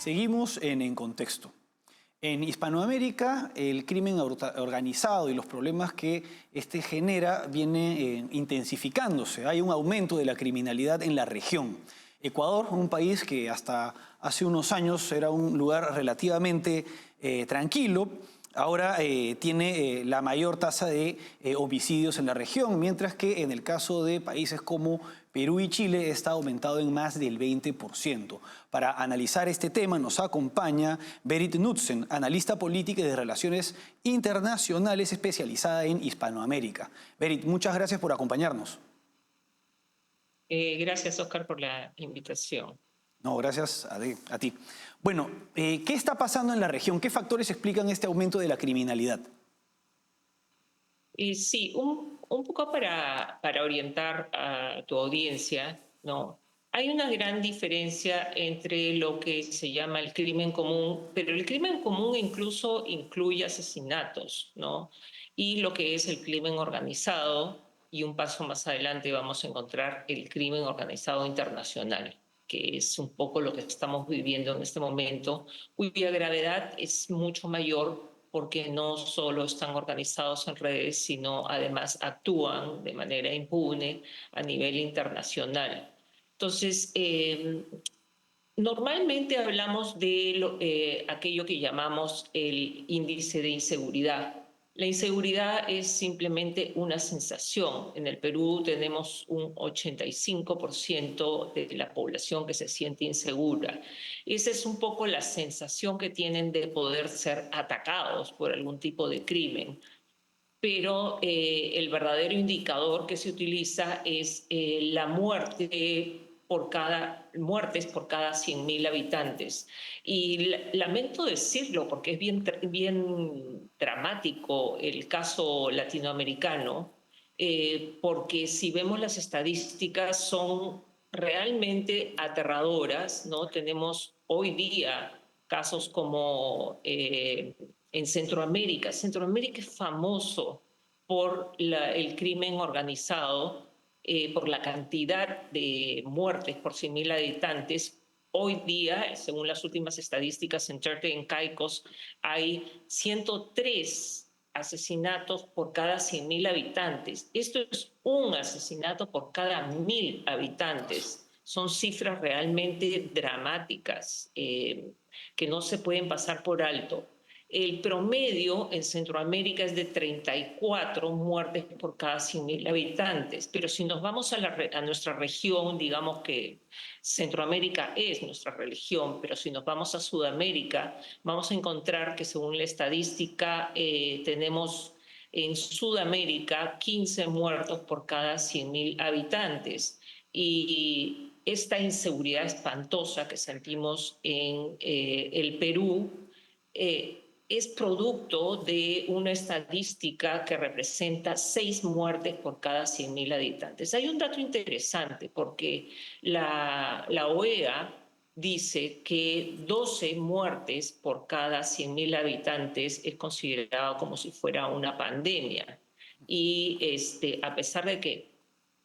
Seguimos en contexto. En Hispanoamérica, el crimen organizado y los problemas que este genera viene intensificándose. Hay un aumento de la criminalidad en la región. Ecuador, un país que hasta hace unos años era un lugar relativamente tranquilo, ahora tiene la mayor tasa de homicidios en la región, mientras que en el caso de países como Perú y Chile está aumentado en más del 20%. Para analizar este tema nos acompaña Berit Knudsen, analista política y de relaciones internacionales especializada en Hispanoamérica. Berit, muchas gracias por acompañarnos. Gracias, Oscar, por la invitación. No, gracias a ti. Bueno, ¿qué está pasando en la región? ¿Qué factores explican este aumento de la criminalidad? Sí, un poco para orientar a tu audiencia, ¿no? Hay una gran diferencia entre lo que se llama el crimen común, pero el crimen común incluso incluye asesinatos, ¿no? Y lo que es el crimen organizado, y un paso más adelante vamos a encontrar el crimen organizado internacional, que es un poco lo que estamos viviendo en este momento, cuya gravedad es mucho mayor porque no solo están organizados en redes, sino además actúan de manera impune a nivel internacional. Entonces, normalmente hablamos de aquello que llamamos el índice de inseguridad. La inseguridad es simplemente una sensación. En el Perú tenemos un 85% de la población que se siente insegura. Esa es un poco la sensación que tienen de poder ser atacados por algún tipo de crimen. Pero el verdadero indicador que se utiliza es la muertes por cada 100.000 habitantes. Y lamento decirlo porque es bien dramático el caso latinoamericano, porque si vemos las estadísticas son realmente aterradoras, ¿no? Tenemos hoy día casos como en Centroamérica. Centroamérica es famoso por el crimen organizado, por la cantidad de muertes por 100.000 habitantes. Hoy día, según las últimas estadísticas en Terte en Caicos, hay 103 asesinatos por cada 100.000 habitantes. Esto es un asesinato por cada 1.000 habitantes. Son cifras realmente dramáticas que no se pueden pasar por alto. El promedio en Centroamérica es de 34 muertes por cada 100.000 habitantes, pero si nos vamos a nuestra región, digamos que Centroamérica es nuestra región, pero si nos vamos a Sudamérica, vamos a encontrar que según la estadística tenemos en Sudamérica 15 muertos por cada 100.000 habitantes. Y esta inseguridad espantosa que sentimos en el Perú es producto de una estadística que representa 6 muertes por cada 100.000 habitantes. Hay un dato interesante porque la OEA dice que 12 muertes por cada 100.000 habitantes es considerado como si fuera una pandemia. Y a pesar de que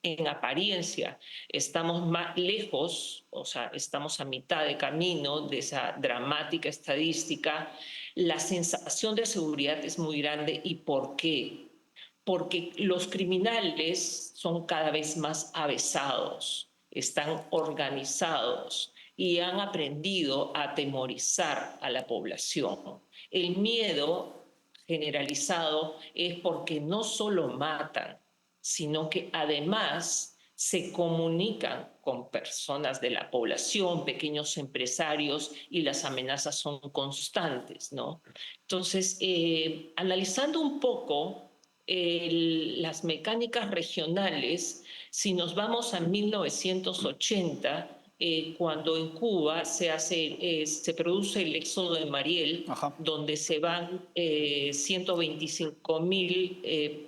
en apariencia estamos más lejos, o sea, estamos a mitad de camino de esa dramática estadística, la sensación de seguridad es muy grande. ¿Y por qué? Porque los criminales son cada vez más avesados, están organizados y han aprendido a atemorizar a la población. El miedo generalizado es porque no solo matan, sino que además se comunican con personas de la población, pequeños empresarios, y las amenazas son constantes, ¿no? Entonces, analizando un poco las mecánicas regionales, si nos vamos a 1980, cuando en Cuba se produce el éxodo de Mariel, Ajá. donde se van 125.000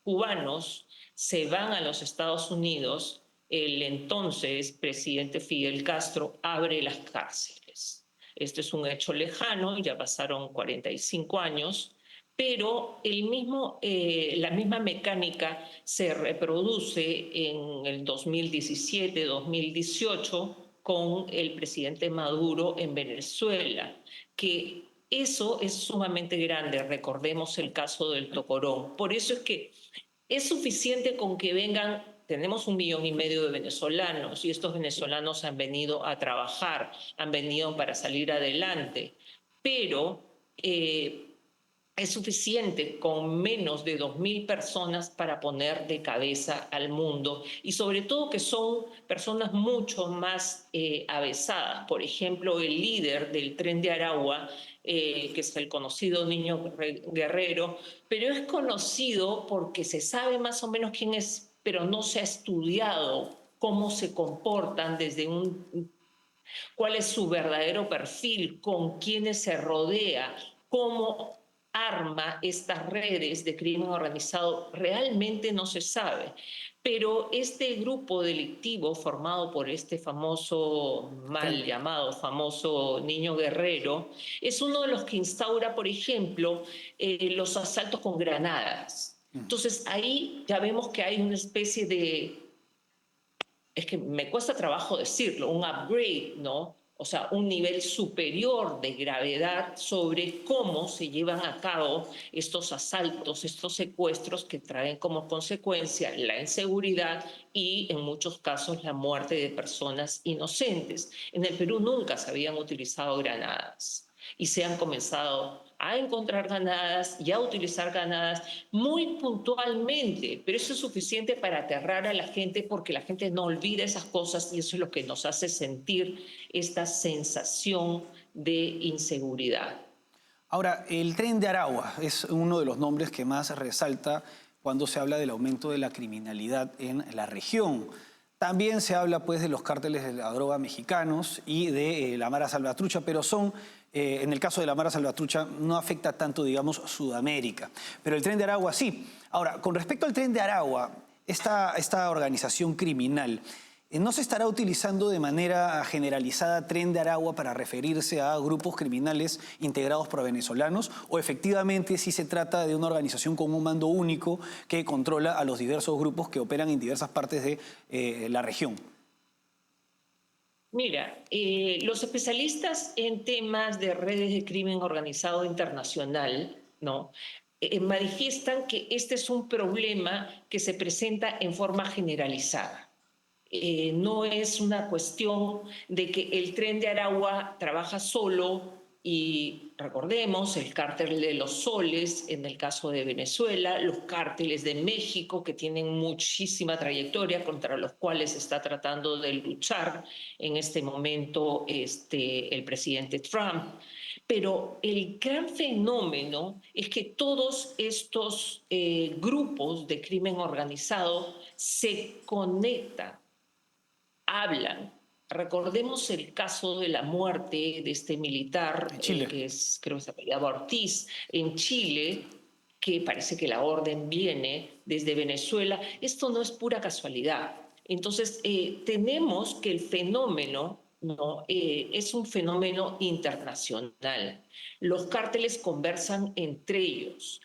cubanos, se van a los Estados Unidos, el entonces presidente Fidel Castro abre las cárceles. Esto es un hecho lejano, ya pasaron 45 años, pero la misma mecánica se reproduce en el 2017, 2018, con el presidente Maduro en Venezuela, que eso es sumamente grande. Recordemos el caso del Tocorón. Por eso es que es suficiente con que vengan. Tenemos 1,5 millones de venezolanos y estos venezolanos han venido a trabajar, han venido para salir adelante, pero es suficiente con menos de 2.000 personas para poner de cabeza al mundo, y sobre todo que son personas mucho más avesadas. Por ejemplo, el líder del Tren de Aragua, que es el conocido Niño Guerrero, pero es conocido porque se sabe más o menos quién es, pero no se ha estudiado cómo se comportan cuál es su verdadero perfil, con quiénes se rodea, cómo arma estas redes de crimen organizado. Realmente no se sabe. Pero este grupo delictivo formado por este famoso, mal llamado, famoso Niño Guerrero, es uno de los que instaura, por ejemplo, los asaltos con granadas. Entonces ahí ya vemos que hay una especie de, es que me cuesta trabajo decirlo, un upgrade, ¿no? O sea, un nivel superior de gravedad sobre cómo se llevan a cabo estos asaltos, estos secuestros que traen como consecuencia la inseguridad y, en muchos casos, la muerte de personas inocentes. En el Perú nunca se habían utilizado granadas y se han comenzado a encontrar granadas y a utilizar granadas muy puntualmente, pero eso es suficiente para aterrar a la gente, porque la gente no olvida esas cosas y eso es lo que nos hace sentir esta sensación de inseguridad. Ahora, el Tren de Aragua es uno de los nombres que más resalta cuando se habla del aumento de la criminalidad en la región. También se habla pues de los cárteles de la droga mexicanos y de la Mara Salvatrucha, pero en el caso de la Mara Salvatrucha no afecta tanto, digamos, Sudamérica. Pero el Tren de Aragua sí. Ahora, con respecto al Tren de Aragua, esta organización criminal, ¿no se estará utilizando de manera generalizada Tren de Aragua para referirse a grupos criminales integrados por venezolanos? ¿O efectivamente sí se trata de una organización con un mando único que controla a los diversos grupos que operan en diversas partes de la región? Mira, los especialistas en temas de redes de crimen organizado internacional, ¿no? Manifiestan que este es un problema que se presenta en forma generalizada. No es una cuestión de que el Tren de Aragua trabaja solo, y recordemos el cártel de los soles en el caso de Venezuela, los cárteles de México, que tienen muchísima trayectoria, contra los cuales está tratando de luchar en este momento el presidente Trump. Pero el gran fenómeno es que todos estos grupos de crimen organizado se conectan, hablan. Recordemos el caso de la muerte de este militar, En Chile. que creo que se apellidaba Ortiz, en Chile, que parece que la orden viene desde Venezuela. Esto no es pura casualidad. Entonces, tenemos que el fenómeno, ¿no? Es un fenómeno internacional. Los cárteles conversan entre ellos,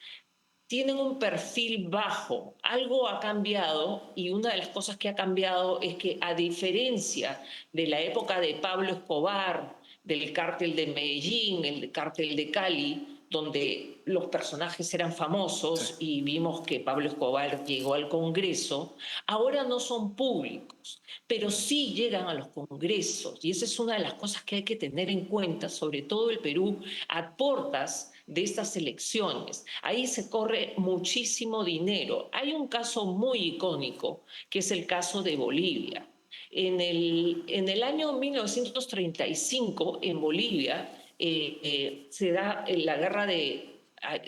tienen un perfil bajo. Algo ha cambiado, y una de las cosas que ha cambiado es que, a diferencia de la época de Pablo Escobar, del cártel de Medellín, el cártel de Cali, donde los personajes eran famosos y vimos que Pablo Escobar llegó al Congreso, ahora no son públicos, pero sí llegan a los congresos. Y esa es una de las cosas que hay que tener en cuenta, sobre todo el Perú, a portas de estas elecciones. Ahí se corre muchísimo dinero. Hay un caso muy icónico, que es el caso de Bolivia. En el año 1935, en Bolivia, se da la guerra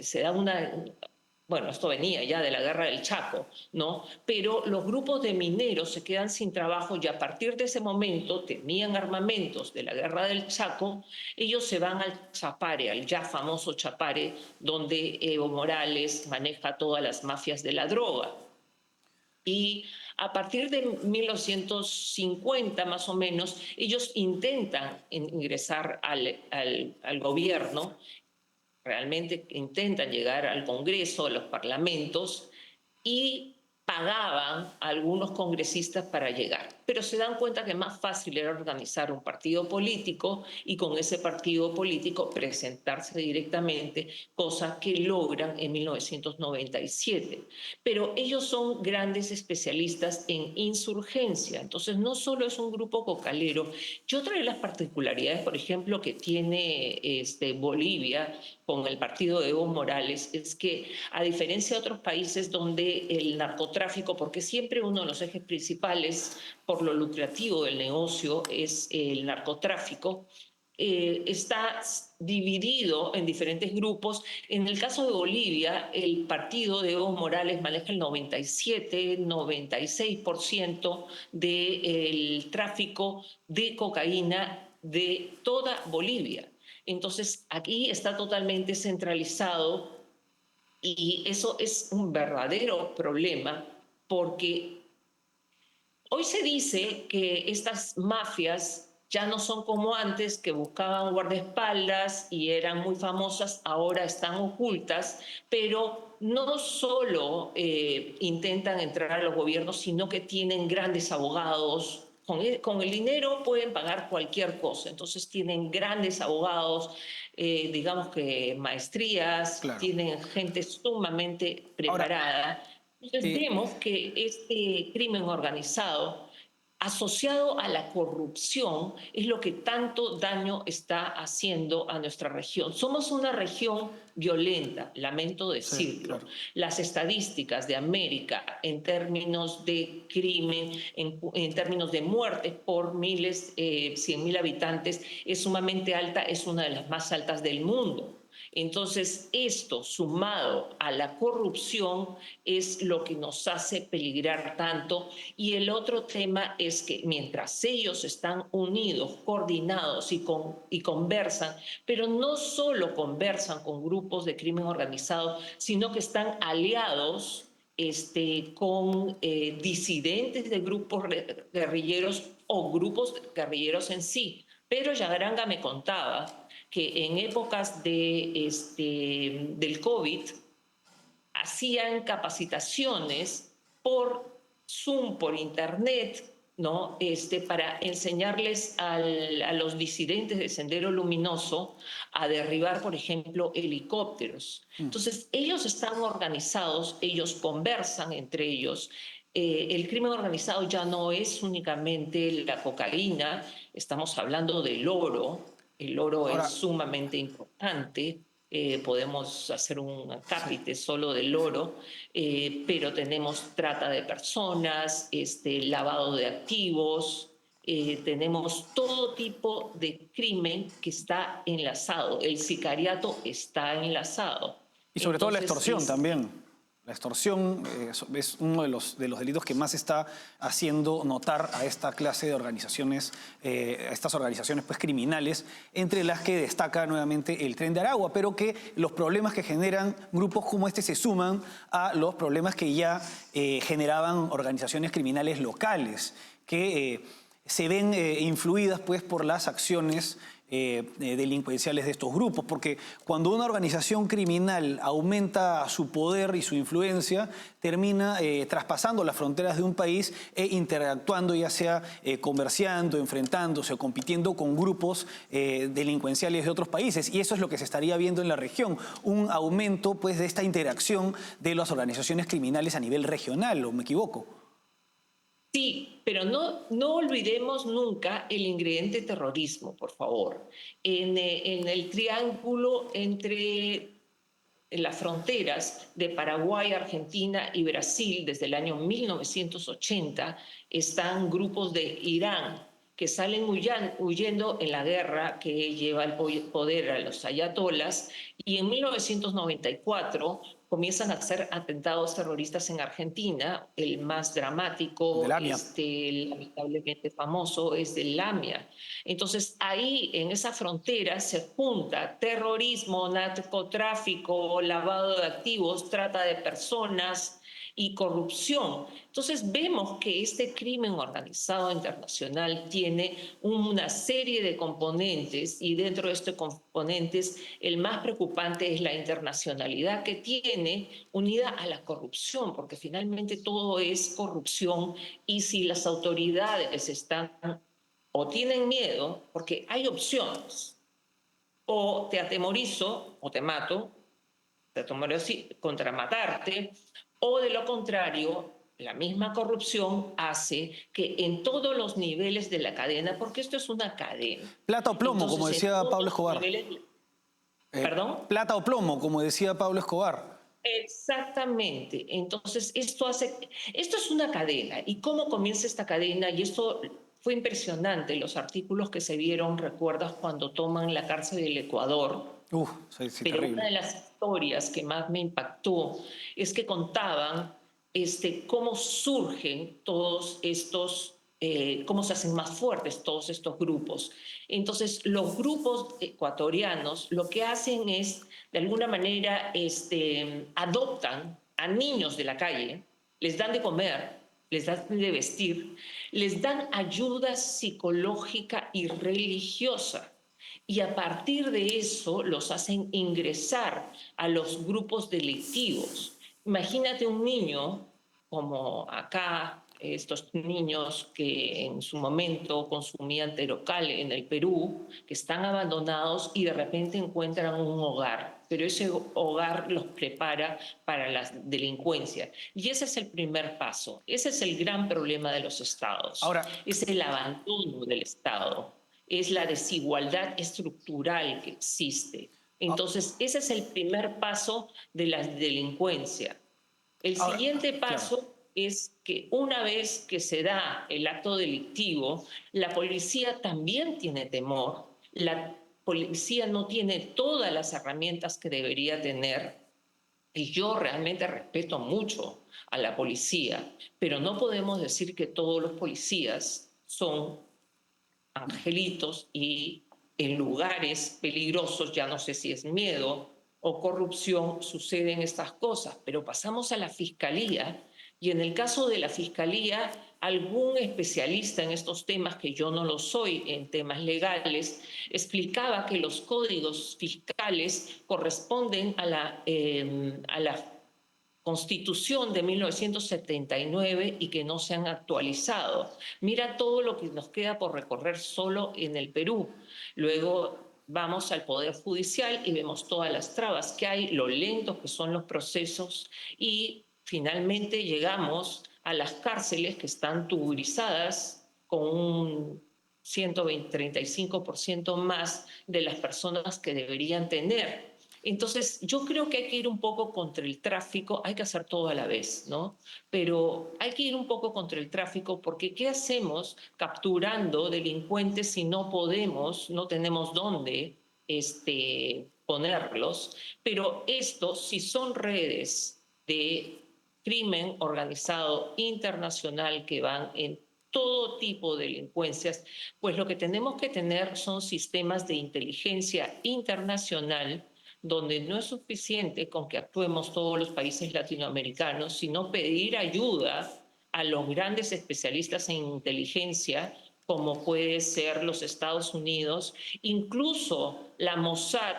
se da una, bueno, esto venía ya de la guerra del Chaco, ¿no? Pero los grupos de mineros se quedan sin trabajo, y a partir de ese momento tenían armamentos de la guerra del Chaco. Ellos se van al Chapare, al ya famoso Chapare, donde Evo Morales maneja todas las mafias de la droga. Y a partir de 1950, más o menos, ellos intentan ingresar al gobierno, realmente intentan llegar al Congreso, a los parlamentos, y pagaban a algunos congresistas para llegar. pero se dan cuenta que más fácil era organizar un partido político y con ese partido político presentarse directamente, cosa que logran en 1997. Pero ellos son grandes especialistas en insurgencia, entonces no solo es un grupo cocalero. Y otra de las particularidades, por ejemplo, que tiene Bolivia con el partido de Evo Morales es que, a diferencia de otros países donde el narcotráfico, porque siempre uno de los ejes principales por lo lucrativo del negocio es el narcotráfico, está dividido en diferentes grupos. En el caso de Bolivia, el partido de Evo Morales maneja el 97-96% del tráfico de cocaína de toda Bolivia. Entonces, aquí está totalmente centralizado y eso es un verdadero problema porque hoy se dice que estas mafias ya no son como antes, que buscaban guardaespaldas y eran muy famosas, ahora están ocultas, pero no solo intentan entrar a los gobiernos, sino que tienen grandes abogados. Con el dinero pueden pagar cualquier cosa, entonces tienen grandes abogados, digamos que maestrías, Claro. tienen gente sumamente Ahora, preparada. Entonces eh, vemos que este crimen organizado asociado a la corrupción es lo que tanto daño está haciendo a nuestra región. Somos una región violenta, lamento sí, decirlo. claro. Las estadísticas de América en términos de crimen, en términos de muertes por 100.000 habitantes es sumamente alta, es una de las más altas del mundo. Entonces, esto sumado a la corrupción es lo que nos hace peligrar tanto. Y el otro tema es que mientras ellos están unidos, coordinados y conversan, pero no solo conversan con grupos de crimen organizado, sino que están aliados con disidentes de grupos guerrilleros o grupos guerrilleros en sí. Pero Yagaranga me contaba que en épocas del COVID hacían capacitaciones por Zoom, por Internet, ¿no? Para enseñarles a los disidentes de Sendero Luminoso a derribar, por ejemplo, helicópteros. Entonces, ellos están organizados, ellos conversan entre ellos. El crimen organizado ya no es únicamente la cocaína, estamos hablando del oro. El oro es ahora, sumamente importante. Podemos hacer un sí. acápite solo del oro, pero tenemos trata de personas, lavado de activos, tenemos todo tipo de crimen que está enlazado, el sicariato está enlazado. Y sobre todo la Entonces, extorsión también. La extorsión es uno de los delitos que más está haciendo notar a esta clase de organizaciones, a estas organizaciones pues, criminales, entre las que destaca nuevamente el Tren de Aragua, pero que los problemas que generan grupos como este se suman a los problemas que ya generaban organizaciones criminales locales, que se ven influidas pues, por las acciones delincuenciales de estos grupos, porque cuando una organización criminal aumenta su poder y su influencia, termina traspasando las fronteras de un país e interactuando, ya sea comerciando, enfrentándose o compitiendo con grupos delincuenciales de otros países. Y eso es lo que se estaría viendo en la región, un aumento pues, de esta interacción de las organizaciones criminales a nivel regional, ¿o me equivoco? sí, pero no olvidemos nunca el ingrediente terrorismo, por favor. En el triángulo entre las fronteras de Paraguay, Argentina y Brasil desde el año 1980 están grupos de Irán que salen huyendo en la guerra que lleva el poder a los ayatolas, y en 1994 comienzan a hacer atentados terroristas en Argentina. El más Del dramático, AMIA. lamentablemente famoso, es del Lamia. Entonces ahí en esa frontera se junta terrorismo, narcotráfico, lavado de activos, trata de personas y corrupción. Entonces vemos que este crimen organizado internacional tiene una serie de componentes, y dentro de estos componentes el más preocupante es la internacionalidad que tiene viene unida a la corrupción, porque finalmente todo es corrupción, y si las autoridades están o tienen miedo, porque hay opciones, o te atemorizo o te mato, te atemorizo contra matarte, o de lo contrario, la misma corrupción hace que en todos los niveles de la cadena, porque esto es una cadena, Plata o plomo, como entonces en decía todos Pablo los Escobar. niveles, ¿perdón? Plata o plomo, como decía Pablo Escobar. Exactamente. Entonces, esto es una cadena. ¿Y cómo comienza esta cadena? Y esto fue impresionante, los artículos que se vieron, recuerdas cuando toman la cárcel del Ecuador, Sí, sí, pero una terrible. de las historias que más me impactó es que contaban cómo surgen todos estos, cómo se hacen más fuertes todos estos grupos. Entonces, los grupos ecuatorianos lo que hacen es, de alguna manera, adoptan a niños de la calle, les dan de comer, les dan de vestir, les dan ayuda psicológica y religiosa, y a partir de eso los hacen ingresar a los grupos delictivos. Imagínate un niño como acá, estos niños que en su momento consumían Terocal en el Perú, que están abandonados y de repente encuentran un hogar, pero ese hogar los prepara para la delincuencia. Y ese es el primer paso, ese es el gran problema de los estados, Ahora, es el abandono del Estado, es la desigualdad estructural que existe. ah, Entonces, ese es el primer paso de la delincuencia. El ahora, siguiente claro. paso es que una vez que se da el acto delictivo, la policía también tiene temor, la policía no tiene todas las herramientas que debería tener, y yo realmente respeto mucho a la policía, pero no podemos decir que todos los policías son angelitos y en lugares peligrosos, ya no sé si es miedo o corrupción, suceden estas cosas. Pero pasamos a la fiscalía y en el caso de la fiscalía, algún especialista en estos temas, que yo no lo soy en temas legales, explicaba que los códigos fiscales corresponden a la Constitución de 1979 y que no se han actualizado. Mira todo lo que nos queda por recorrer solo en el Perú. Luego vamos al Poder Judicial y vemos todas las trabas que hay, lo lentos que son los procesos, y finalmente llegamos a las cárceles que están tuburizadas con un 135% más de las personas que deberían tener. Entonces, yo creo que hay que ir un poco contra el tráfico, hay que hacer todo a la vez, ¿no? Pero hay que ir un poco contra el tráfico, porque ¿qué hacemos capturando delincuentes si no podemos, no tenemos dónde ponerlos? Pero esto, si son redes de crimen organizado internacional que van en todo tipo de delincuencias, pues lo que tenemos que tener son sistemas de inteligencia internacional, donde no es suficiente con que actuemos todos los países latinoamericanos, sino pedir ayuda a los grandes especialistas en inteligencia, como puede ser los Estados Unidos. Incluso la Mossad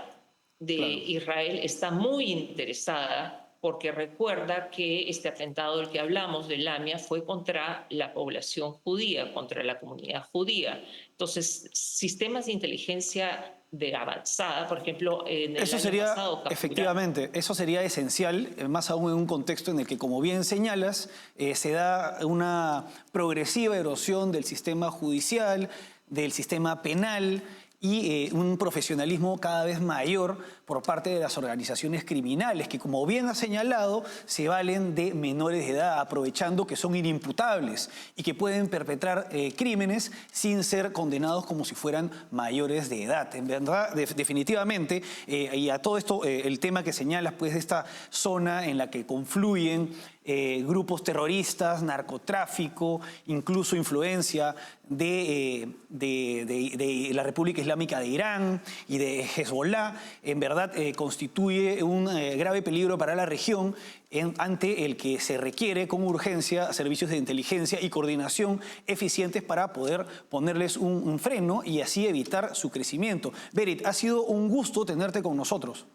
de Claro. Israel está muy interesada, porque recuerda que este atentado del que hablamos, de Lamia, fue contra la población judía, contra la comunidad judía. Entonces, sistemas de inteligencia de avanzada, por ejemplo, en el Eso año sería, pasado capturaron. efectivamente, eso sería esencial, más aún en un contexto en el que, como bien señalas, se da una progresiva erosión del sistema judicial, del sistema penal y un profesionalismo cada vez mayor por parte de las organizaciones criminales que, como bien ha señalado, se valen de menores de edad, aprovechando que son inimputables y que pueden perpetrar crímenes sin ser condenados como si fueran mayores de edad. En verdad, definitivamente, y a todo esto, el tema que señalas, pues, de esta zona en la que confluyen grupos terroristas, narcotráfico, incluso influencia de la República Islámica de Irán y de Hezbollah, en verdad constituye un grave peligro para la región, ante el que se requiere con urgencia servicios de inteligencia y coordinación eficientes para poder ponerles un freno y así evitar su crecimiento. Berit, ha sido un gusto tenerte con nosotros.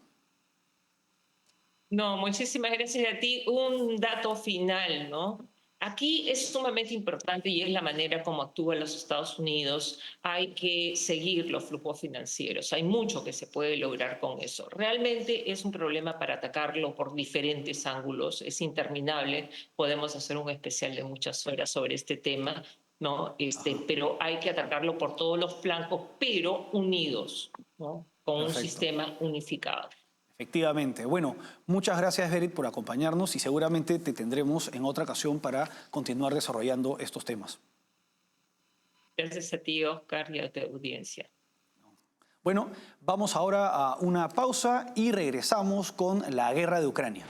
No, muchísimas gracias a ti. Un dato final, ¿no? Aquí es sumamente importante y es la manera como actúan los Estados Unidos. Hay que seguir los flujos financieros. Hay mucho que se puede lograr con eso. Realmente es un problema para atacarlo por diferentes ángulos. Es interminable. Podemos hacer un especial de muchas horas sobre este tema, ¿no? Pero hay que atacarlo por todos los flancos, pero unidos, ¿no? Con un Perfecto. sistema unificado. Efectivamente. Bueno, muchas gracias, Berit, por acompañarnos y seguramente te tendremos en otra ocasión para continuar desarrollando estos temas. Gracias a ti, Oscar, y a tu audiencia. Bueno, vamos ahora a una pausa y regresamos con la guerra de Ucrania.